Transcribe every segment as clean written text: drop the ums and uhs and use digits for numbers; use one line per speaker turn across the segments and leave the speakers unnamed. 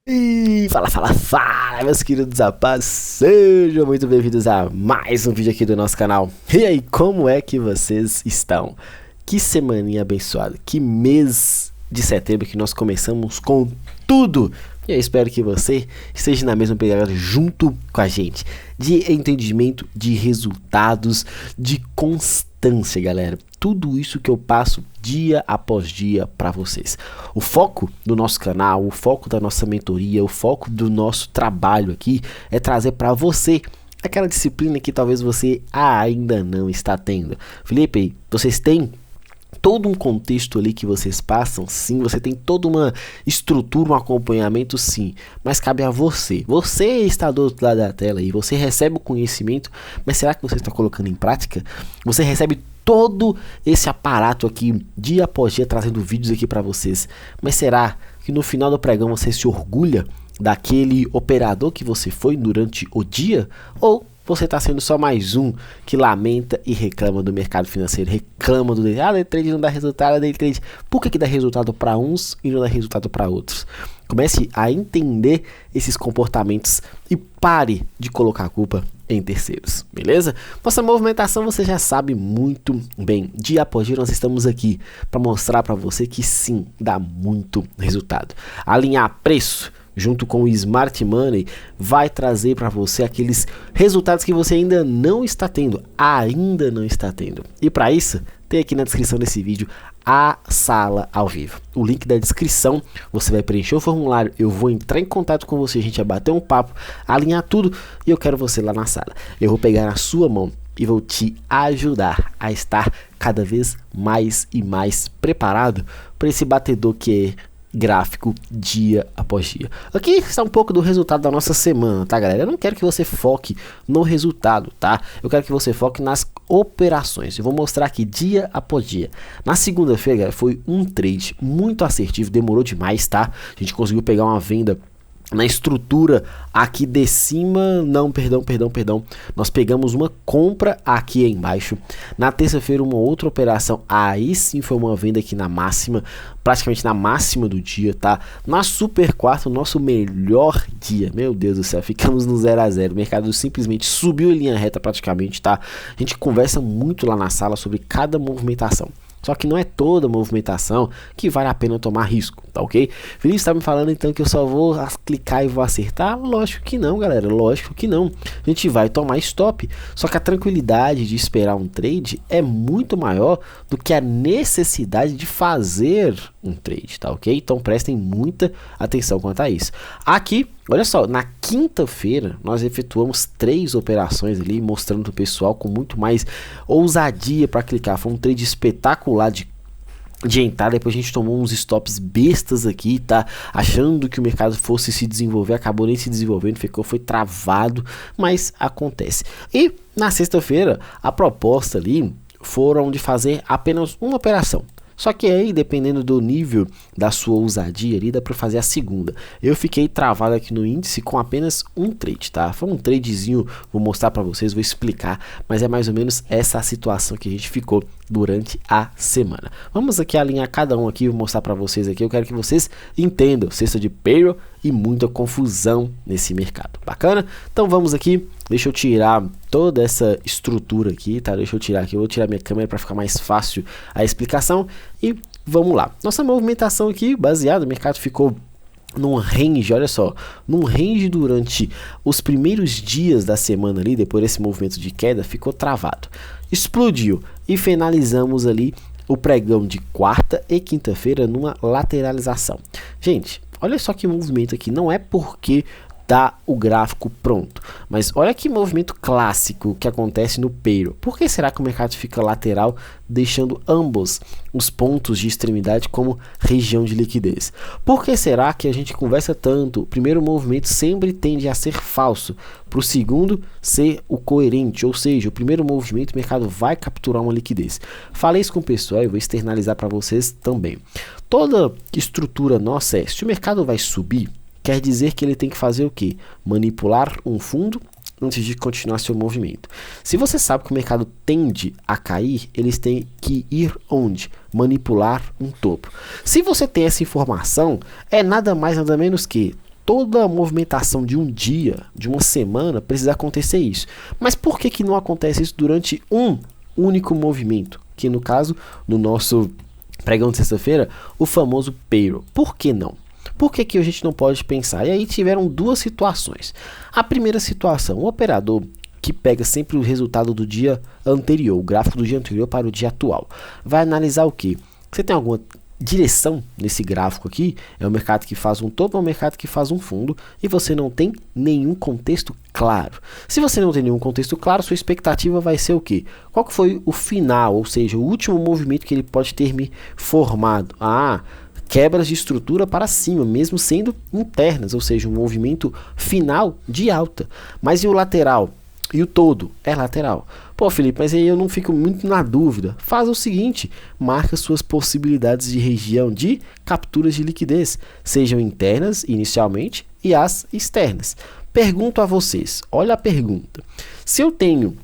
E fala, meus queridos rapazes, sejam muito bem-vindos a mais um vídeo aqui do nosso canal. E aí, como é que vocês estão? Que semaninha abençoada, que mês de setembro que nós começamos com tudo. E eu espero que você esteja na mesma pegada junto com a gente, de entendimento, de resultados, de constância, galera. Tudo isso que eu passo dia após dia para vocês. O foco do nosso canal, o foco da nossa mentoria, o foco do nosso trabalho aqui é trazer para você aquela disciplina que talvez você ainda não está tendo. Felipe, vocês têm todo um contexto ali que vocês passam, sim, você tem toda uma estrutura, um acompanhamento, sim, mas cabe a você. Você está do outro lado da tela e você recebe o conhecimento, mas será que você está colocando em prática? Você recebe todo esse aparato aqui, dia após dia, trazendo vídeos aqui para vocês, mas será que no final do pregão você se orgulha daquele operador que você foi durante o dia? Ou você está sendo só mais um que lamenta e reclama do mercado financeiro, reclama do day trade não dá resultado, day trade. Por que dá resultado para uns e não dá resultado para outros? Comece a entender esses comportamentos e pare de colocar a culpa em terceiros, beleza? Nossa movimentação você já sabe muito bem. Dia após dia nós estamos aqui para mostrar para você que sim, dá muito resultado. Alinhar preço junto com o Smart Money vai trazer para você aqueles resultados que você ainda não está tendo, E para isso, tem aqui na descrição desse vídeo a sala ao vivo. O link da descrição, você vai preencher o formulário, eu vou entrar em contato com você, a gente vai bater um papo, alinhar tudo e eu quero você lá na sala. Eu vou pegar na sua mão e vou te ajudar a estar cada vez mais e mais preparado para esse batedor que é gráfico dia após dia. Aqui está um pouco do resultado da nossa semana, tá, galera? Eu não quero que você foque no resultado, tá? Eu quero que você foque nas operações. Eu vou mostrar aqui dia após dia. Na segunda-feira foi um trade muito assertivo, demorou demais, tá? A gente conseguiu pegar uma venda na estrutura aqui de cima, perdão, nós pegamos uma compra aqui embaixo. Na terça-feira uma outra operação, aí sim foi uma venda aqui na máxima, praticamente na máxima do dia, tá? Na super quarta, o nosso melhor dia, meu Deus do céu, ficamos no 0 a 0, o mercado simplesmente subiu em linha reta praticamente, tá? A gente conversa muito lá na sala sobre cada movimentação. Só que não é toda movimentação que vale a pena tomar risco, tá ok? Felipe está me falando então que eu só vou clicar e vou acertar? Lógico que não, galera, lógico que não. A gente vai tomar stop, só que a tranquilidade de esperar um trade é muito maior do que a necessidade de fazer um trade, tá ok? Então prestem muita atenção quanto a isso. Aqui, olha só, na quinta-feira nós efetuamos 3 operações ali, mostrando o pessoal com muito mais ousadia para clicar. Foi um trade espetacular de entrar, depois a gente tomou uns stops bestas aqui, tá? Achando que o mercado fosse se desenvolver, acabou nem se desenvolvendo, foi travado, mas acontece. E na sexta-feira a proposta ali foram de fazer apenas uma operação. Só que aí, dependendo do nível da sua ousadia ali, dá para fazer a segunda. Eu fiquei travado aqui no índice com apenas um trade, tá? Foi um tradezinho, vou mostrar para vocês, vou explicar, mas é mais ou menos essa a situação que a gente ficou durante a semana. Vamos aqui alinhar cada um aqui, vou mostrar para vocês aqui, eu quero que vocês entendam, cesta de payroll e muita confusão nesse mercado. Bacana? Então vamos aqui, deixa eu tirar toda essa estrutura aqui, tá? Deixa eu tirar aqui, eu vou tirar minha câmera para ficar mais fácil a explicação e vamos lá. Nossa movimentação aqui, baseada, o mercado ficou num range, olha só, num range durante os primeiros dias da semana ali, depois desse movimento de queda, ficou travado. Explodiu e finalizamos ali o pregão de quarta e quinta-feira numa lateralização. Gente, olha só que movimento aqui, não é porque tá o gráfico pronto, mas olha que movimento clássico que acontece no payroll. Por que será que o mercado fica lateral, deixando ambos os pontos de extremidade como região de liquidez? Por que será que a gente conversa tanto? O primeiro movimento sempre tende a ser falso, para o segundo ser o coerente, ou seja, o primeiro movimento o mercado vai capturar uma liquidez. Falei isso com o pessoal e vou externalizar para vocês também. Toda estrutura nossa é, se o mercado vai subir, quer dizer que ele tem que fazer o quê? Manipular um fundo antes de continuar seu movimento. Se você sabe que o mercado tende a cair, eles têm que ir onde? Manipular um topo. Se você tem essa informação, é nada mais nada menos que toda a movimentação de um dia, de uma semana, precisa acontecer isso. Mas por que não acontece isso durante um único movimento? Que no caso, no nosso pregão de sexta-feira, o famoso payroll. Por que não? Por que a gente não pode pensar? E aí tiveram duas situações. A primeira situação, o operador que pega sempre o resultado do dia anterior, o gráfico do dia anterior para o dia atual, vai analisar o quê? Você tem alguma direção nesse gráfico aqui? É o mercado que faz um topo, é o mercado que faz um fundo, e você não tem nenhum contexto claro. Se você não tem nenhum contexto claro, sua expectativa vai ser o quê? Qual que foi o final, ou seja, o último movimento que ele pode ter me formado? Quebras de estrutura para cima, mesmo sendo internas, ou seja, um movimento final de alta. Mas e o lateral? E o todo? É lateral. Pô, Felipe, mas aí eu não fico muito na dúvida. Faz o seguinte, marca suas possibilidades de região de capturas de liquidez, sejam internas inicialmente e as externas. Pergunto a vocês, olha a pergunta. Se eu tenho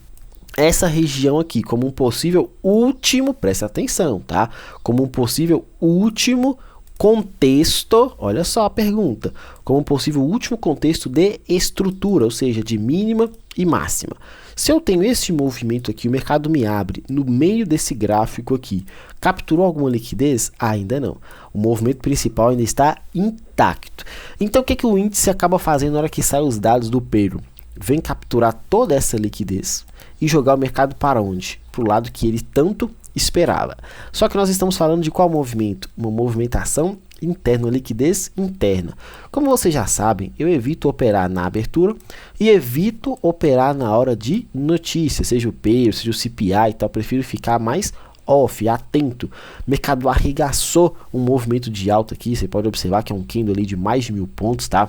essa região aqui como um possível último, presta atenção, tá? Como um possível último contexto, olha só a pergunta, como um possível último contexto de estrutura, ou seja, de mínima e máxima. Se eu tenho esse movimento aqui, o mercado me abre no meio desse gráfico aqui, capturou alguma liquidez? Ainda não. O movimento principal ainda está intacto. Então o que o índice acaba fazendo na hora que saem os dados do payroll? Vem capturar toda essa liquidez e jogar o mercado para onde? Para o lado que ele tanto esperava. Só que nós estamos falando de qual movimento? Uma movimentação interna, liquidez interna. Como vocês já sabem, eu evito operar na abertura e evito operar na hora de notícia, seja o payroll, seja o CPI e tal. Prefiro ficar mais off, atento. O mercado arregaçou um movimento de alta aqui, você pode observar que é um candle ali de mais de 1000 pontos, tá?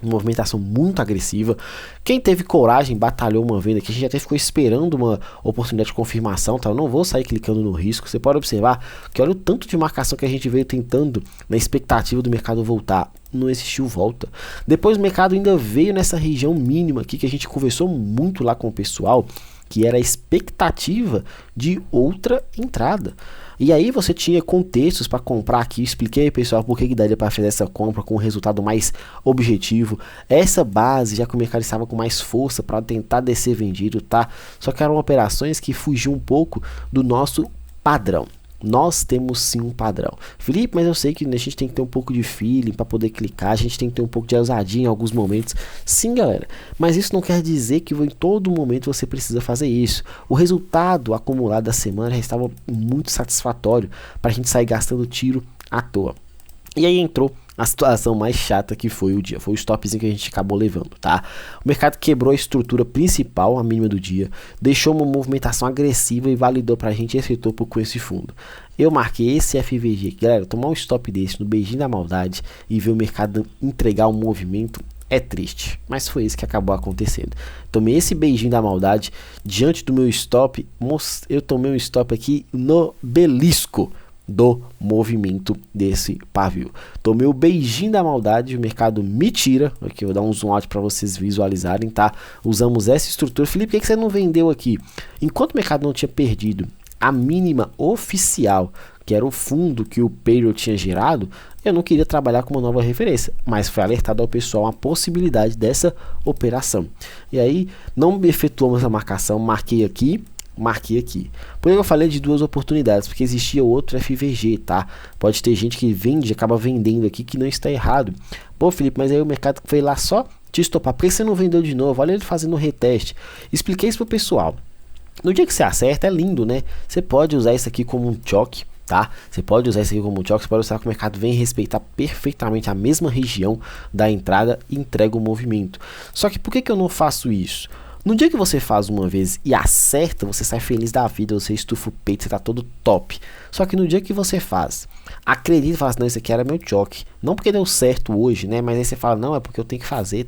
Uma movimentação muito agressiva. Quem teve coragem batalhou uma venda aqui. A gente até ficou esperando uma oportunidade de confirmação, tá? Eu não vou sair clicando no risco. Você pode observar que olha o tanto de marcação que a gente veio tentando na expectativa do mercado voltar. Não existiu volta. Depois o mercado ainda veio nessa região mínima aqui que a gente conversou muito lá com o pessoal, que era a expectativa de outra entrada. E aí você tinha contextos para comprar aqui, expliquei pessoal por que daria para fazer essa compra com um resultado mais objetivo. Essa base, já que o mercado estava com mais força para tentar descer vendido, tá? Só que eram operações que fugiam um pouco do nosso padrão. Nós temos sim um padrão. Felipe, mas eu sei que a gente tem que ter um pouco de feeling para poder clicar, a gente tem que ter um pouco de ousadia em alguns momentos. Sim, galera, mas isso não quer dizer que em todo momento você precisa fazer isso. O resultado acumulado da semana já estava muito satisfatório para a gente sair gastando tiro à toa. E aí entrou a situação mais chata que foi o dia, foi o stopzinho que a gente acabou levando, tá? O mercado quebrou a estrutura principal, a mínima do dia, deixou uma movimentação agressiva e validou pra gente esse topo com esse fundo. Eu marquei esse FVG aqui, galera, tomar um stop desse no beijinho da maldade e ver o mercado entregar um movimento é triste, mas foi isso que acabou acontecendo. Tomei esse beijinho da maldade diante do meu stop, eu tomei um stop aqui no belisco do movimento desse pavio. Tomei o beijinho da maldade, o mercado me tira. Aqui eu vou dar um zoom out para vocês visualizarem, tá? Usamos essa estrutura. Felipe, por que você não vendeu aqui? Enquanto o mercado não tinha perdido a mínima oficial, que era o fundo que o payroll tinha gerado, eu não queria trabalhar com uma nova referência, mas foi alertado ao pessoal a possibilidade dessa operação. E aí não efetuamos a marcação, marquei aqui. Por que eu falei de duas oportunidades? Porque existia outro FVG, tá? Pode ter gente que vende, acaba vendendo aqui, que não está errado. Pô, Felipe, mas aí o mercado foi lá só te estopar. Por que você não vendeu de novo? Olha ele fazendo um reteste. Expliquei isso pro pessoal. No dia que você acerta, é lindo, né? Você pode usar isso aqui como um choque, tá? Você pode usar isso aqui como um choque, você pode usar que o mercado vem respeitar perfeitamente a mesma região da entrada e entrega o movimento. Só que por que eu não faço isso? No dia que você faz uma vez e acerta, você sai feliz da vida, você estufa o peito, você tá todo top. Só que no dia que você faz, acredita e fala assim, não, isso aqui era meu choque. Não porque deu certo hoje, né? Mas aí você fala, não, é porque eu tenho que fazer.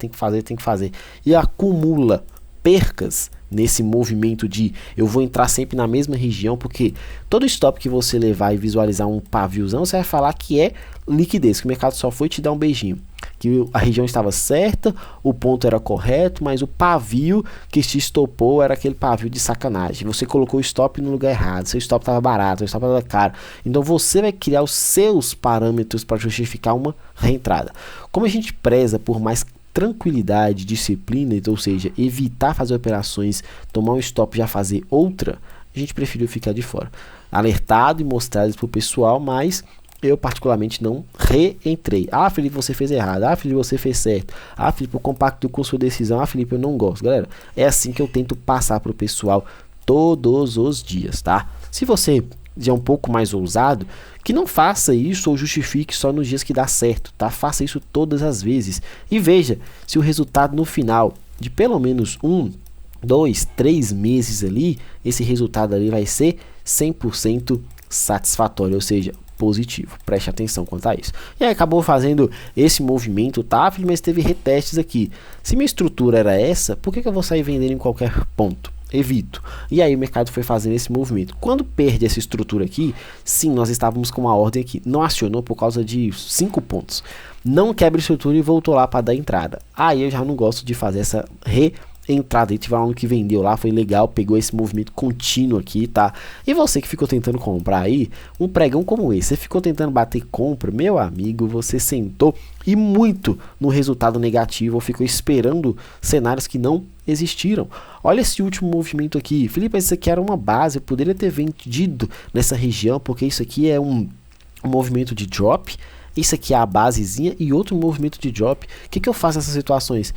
E acumula percas nesse movimento de eu vou entrar sempre na mesma região, porque todo stop que você levar e visualizar um paviozão, você vai falar que é liquidez, que o mercado só foi te dar um beijinho. que a região estava certa, o ponto era correto, mas o pavio que te estopou era aquele pavio de sacanagem. Você colocou o stop no lugar errado, seu stop estava barato, seu stop estava caro. Então você vai criar os seus parâmetros para justificar uma reentrada. Como a gente preza por mais tranquilidade, disciplina, ou seja, evitar fazer operações, tomar um stop e já fazer outra, a gente preferiu ficar de fora. Alertado e mostrado para o pessoal, mas eu particularmente não reentrei. Ah, Felipe, você fez errado. Ah, Felipe, você fez certo. Ah, Felipe, eu compacto com sua decisão. Ah, Felipe, eu não gosto. Galera, é assim que eu tento passar para o pessoal todos os dias, tá? Se você já é um pouco mais ousado, que não faça isso ou justifique só nos dias que dá certo, tá? Faça isso todas as vezes e veja se o resultado no final de pelo menos 1, 2, 3 meses ali, esse resultado ali vai ser 100% satisfatório, ou seja, positivo. Preste atenção quanto a isso. E aí acabou fazendo esse movimento, tá? Mas teve retestes aqui. Se minha estrutura era essa, por que eu vou sair vendendo em qualquer ponto? Evito. E aí o mercado foi fazendo esse movimento. Quando perde essa estrutura aqui, sim, nós estávamos com uma ordem aqui. Não acionou por causa de 5 pontos. Não quebra a estrutura e voltou lá para dar entrada. Aí eu já não gosto de fazer essa entrada. E tive um que vendeu lá, foi legal, pegou esse movimento contínuo aqui, tá? E você que ficou tentando comprar aí, um pregão como esse, você ficou tentando bater compra, meu amigo, você sentou e muito no resultado negativo, ou ficou esperando cenários que não existiram. Olha esse último movimento aqui, Felipe, isso aqui era uma base, eu poderia ter vendido nessa região, porque isso aqui é um movimento de drop, isso aqui é a basezinha e outro movimento de drop. O que eu faço nessas situações?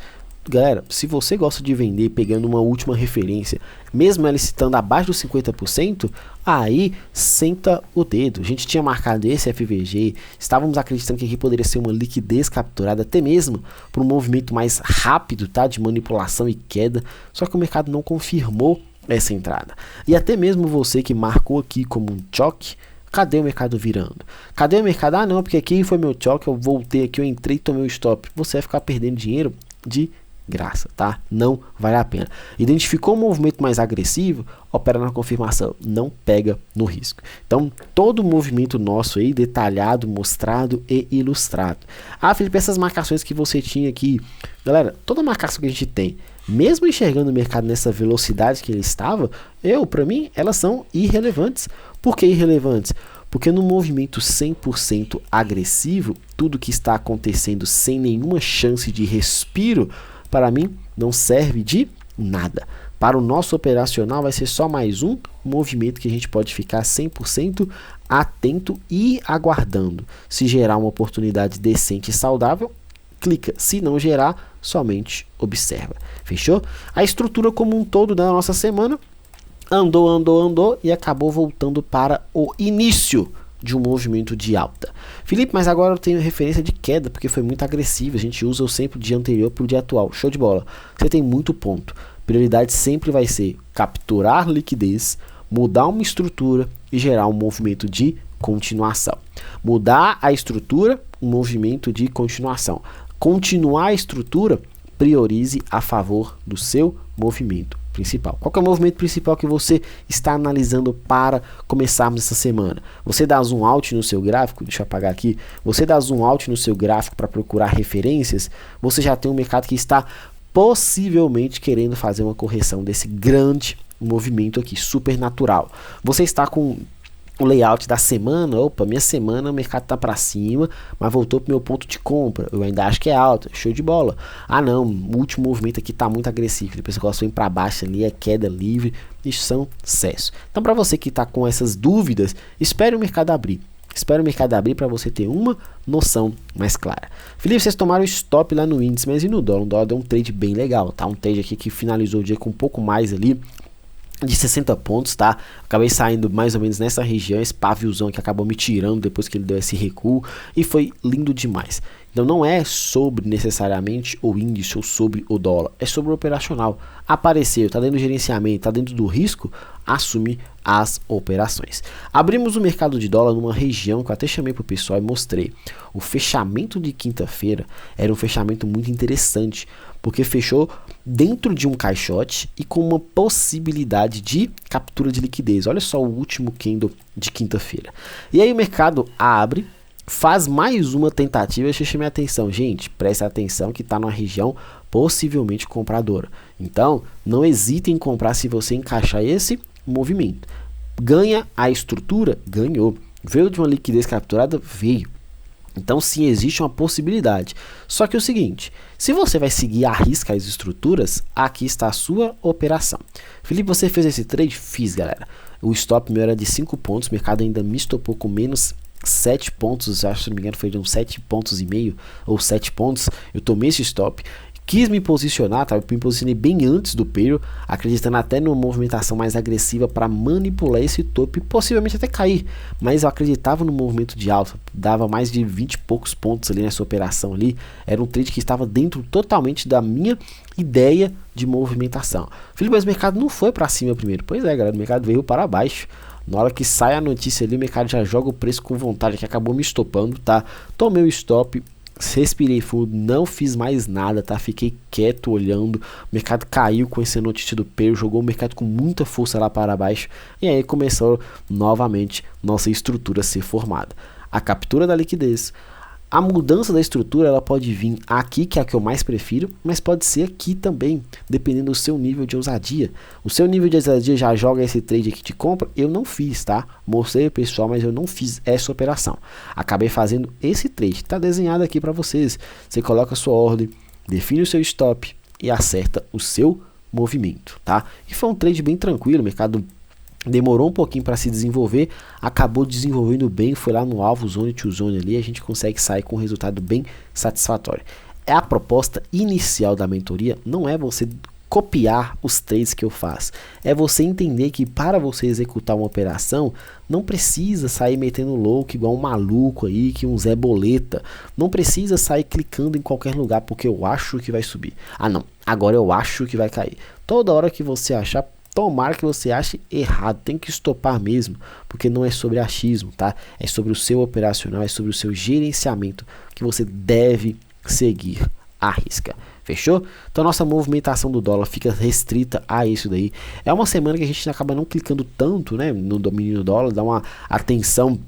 Galera, se você gosta de vender pegando uma última referência, mesmo ela estando abaixo dos 50%, aí senta o dedo. A gente tinha marcado esse FVG, estávamos acreditando que aqui poderia ser uma liquidez capturada, até mesmo para um movimento mais rápido, tá, de manipulação e queda, só que o mercado não confirmou essa entrada. E até mesmo você que marcou aqui como um choque, cadê o mercado virando? Cadê o mercado? Ah não, porque aqui foi meu choque, eu voltei aqui, eu entrei e tomei o stop. Você vai ficar perdendo dinheiro de graça, tá? Não vale a pena. Identificou um movimento mais agressivo, opera na confirmação, não pega no risco. Então, todo o movimento nosso aí, detalhado, mostrado e ilustrado. Ah, Felipe, essas marcações que você tinha aqui, galera, toda marcação que a gente tem, mesmo enxergando o mercado nessa velocidade que ele estava, para mim, elas são irrelevantes. Por que irrelevantes? Porque no movimento 100% agressivo, tudo que está acontecendo sem nenhuma chance de respiro, para mim, não serve de nada. Para o nosso operacional, vai ser só mais um movimento que a gente pode ficar 100% atento e aguardando. Se gerar uma oportunidade decente e saudável, clica. Se não gerar, somente observa. Fechou? A estrutura como um todo da nossa semana andou e acabou voltando para o início de um movimento de alta. Felipe, mas agora eu tenho referência de queda, porque foi muito agressivo, a gente usa sempre o dia anterior para o dia atual. Show de bola. Você tem muito ponto. Prioridade sempre vai ser capturar liquidez, mudar uma estrutura e gerar um movimento de continuação. Mudar a estrutura, um movimento de continuação. Continuar a estrutura, priorize a favor do seu movimento principal. Qual que é o movimento principal que você está analisando para começarmos essa semana? Você dá zoom out no seu gráfico, deixa eu apagar aqui, você dá zoom out no seu gráfico para procurar referências, você já tem um mercado que está possivelmente querendo fazer uma correção desse grande movimento aqui, super natural. Você está com o layout da semana, opa, minha semana o mercado tá para cima, mas voltou pro meu ponto de compra, eu ainda acho que é alta, show de bola. Ah não, o último movimento aqui tá muito agressivo, depois que vem para baixo ali, é queda livre, isso são excessos. Então para você que tá com essas dúvidas, espere o mercado abrir. Espera o mercado abrir para você ter uma noção mais clara. Felipe, vocês tomaram stop lá no índice, mas e no dólar? O dólar deu um trade bem legal, tá? Um trade aqui que finalizou o dia com um pouco mais ali de 60 pontos, tá? Acabei saindo mais ou menos nessa região, esse paviozão que acabou me tirando depois que ele deu esse recuo e foi lindo demais. Então não é sobre necessariamente o índice ou sobre o dólar, é sobre o operacional. Apareceu, tá dentro do gerenciamento, tá dentro do risco, assume as operações. Abrimos o mercado de dólar numa região que eu até chamei para o pessoal e mostrei. O fechamento de quinta-feira era um fechamento muito interessante, porque fechou dentro de um caixote e com uma possibilidade de captura de liquidez. Olha só o último candle de quinta-feira. E aí o mercado abre, faz mais uma tentativa. Deixa eu chamar a atenção, gente, presta atenção que está numa região possivelmente compradora. Então, não hesite em comprar se você encaixar esse movimento. Ganha a estrutura? Ganhou. Veio de uma liquidez capturada? Veio. Então, sim, existe uma possibilidade. Só que é o seguinte, se você vai seguir à risca as estruturas, aqui está a sua operação. Felipe, você fez esse trade? Fiz, galera. O stop meu era de 5 pontos, o mercado ainda me estopou com menos 7 pontos, acho que não me engano foi de uns 7 pontos e meio, ou 7 pontos, eu tomei esse stop. Quis me posicionar, tá? Eu me posicionei bem antes do payroll, acreditando até numa movimentação mais agressiva para manipular esse topo e possivelmente até cair. Mas eu acreditava no movimento de alta, dava mais de 20 e poucos pontos ali nessa operação ali. Era um trade que estava dentro totalmente da minha ideia de movimentação. Felipe, mas o mercado não foi para cima primeiro. Pois é, galera, o mercado veio para baixo. Na hora que sai a notícia ali, o mercado já joga o preço com vontade, que acabou me estopando, tá? Tomei o stop. Respirei fundo, não fiz mais nada, tá? Fiquei quieto olhando. O mercado caiu com essa notícia do payroll, jogou o mercado com muita força lá para baixo. E aí começou novamente nossa estrutura a ser formada. A captura da liquidez. A mudança da estrutura ela pode vir aqui, que é a que eu mais prefiro, mas pode ser aqui também, dependendo do seu nível de ousadia. O seu nível de ousadia já joga esse trade aqui de compra? Eu não fiz, tá? Mostrei pessoal, mas eu não fiz essa operação. Acabei fazendo esse trade, tá desenhado aqui para vocês. Você coloca a sua ordem, define o seu stop e acerta o seu movimento, tá? E foi um trade bem tranquilo, o mercado demorou um pouquinho para se desenvolver, acabou desenvolvendo bem, foi lá no alvo zone to zone ali, a gente consegue sair com um resultado bem satisfatório. A proposta inicial da mentoria não é você copiar os trades que eu faço, é você entender que para você executar uma operação, não precisa sair metendo louco igual um maluco aí, que um Zé Boleta, não precisa sair clicando em qualquer lugar porque eu acho que vai subir. Ah não, agora eu acho que vai cair. Toda hora que você achar, tomara que você ache errado, tem que estopar mesmo, porque não é sobre achismo, tá? É sobre o seu operacional, é sobre o seu gerenciamento que você deve seguir à risca. Fechou? Então nossa movimentação do dólar fica restrita a isso daí. É uma semana que a gente acaba não clicando tanto, né, no domínio do dólar, dá uma atenção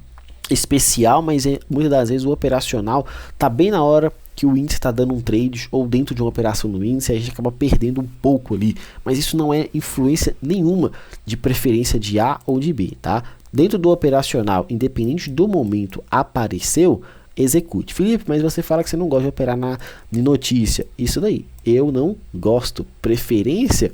especial, mas muitas das vezes o operacional tá bem na hora que o índice está dando um trade ou dentro de uma operação no índice, a gente acaba perdendo um pouco ali, mas isso não é influência nenhuma de preferência de A ou de B, tá? Dentro do operacional, independente do momento apareceu, execute. Felipe, mas você fala que você não gosta de operar na notícia, isso daí, eu não gosto. Preferência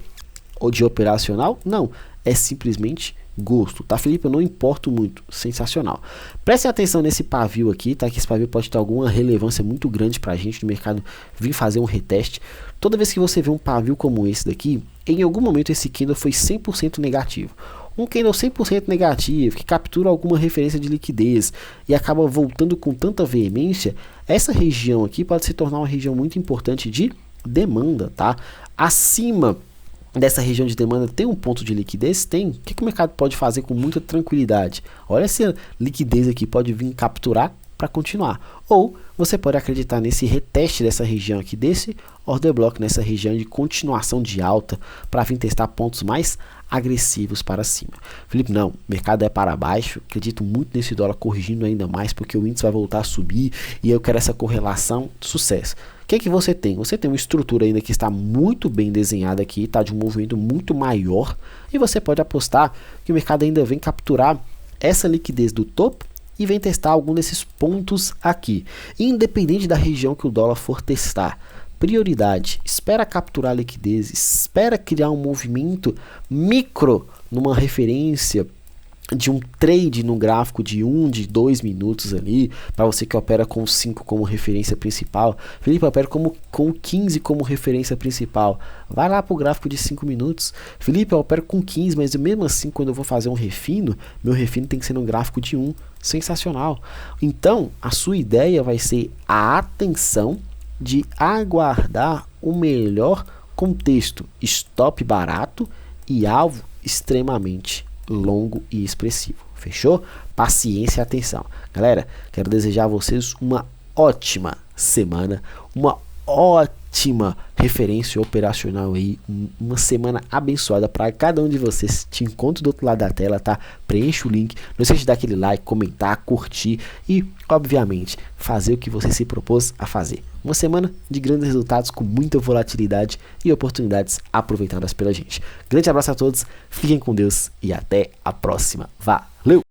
ou de operacional? Não, é simplesmente gosto, tá, Felipe? Eu não importo muito, sensacional. Prestem atenção nesse pavio aqui, tá? Que esse pavio pode ter alguma relevância muito grande pra gente no mercado vir fazer um reteste. Toda vez que você vê um pavio como esse daqui, em algum momento esse candle foi 100% negativo. Um candle 100% negativo, que captura alguma referência de liquidez e acaba voltando com tanta veemência, essa região aqui pode se tornar uma região muito importante de demanda, tá? Acima dessa região de demanda tem um ponto de liquidez? Tem. O que o mercado pode fazer com muita tranquilidade? Olha essa liquidez aqui, pode vir capturar para continuar. Ou você pode acreditar nesse reteste dessa região aqui, desse order block, nessa região de continuação de alta, para vir testar pontos mais agressivos para cima. Felipe, não, o mercado é para baixo, acredito muito nesse dólar corrigindo ainda mais, porque o índice vai voltar a subir e eu quero essa correlação, sucesso. O que você tem? Você tem uma estrutura ainda que está muito bem desenhada aqui, está de um movimento muito maior, e você pode apostar que o mercado ainda vem capturar essa liquidez do topo e vem testar algum desses pontos aqui, independente da região que o dólar for testar. Prioridade, espera capturar liquidez, espera criar um movimento micro numa referência de um trade no gráfico de 1, de 2 minutos ali, para você que opera com 5 como referência principal. Felipe, opera com 15 como referência principal. Vai lá para o gráfico de 5 minutos. Felipe, eu opero com 15, mas mesmo assim, quando eu vou fazer um refino, meu refino tem que ser no gráfico de 1. Sensacional. Então, a sua ideia vai ser a atenção de aguardar o melhor contexto, stop barato e alvo extremamente longo e expressivo. Fechou? Paciência e atenção. Galera, quero desejar a vocês uma ótima semana, uma ótima referência operacional aí, uma semana abençoada para cada um de vocês. Te encontro do outro lado da tela, tá? Preenche o link, não esqueça de dar aquele like, comentar, curtir e, obviamente, fazer o que você se propôs a fazer. Uma semana de grandes resultados com muita volatilidade e oportunidades aproveitadas pela gente. Grande abraço a todos, fiquem com Deus e até a próxima. Valeu!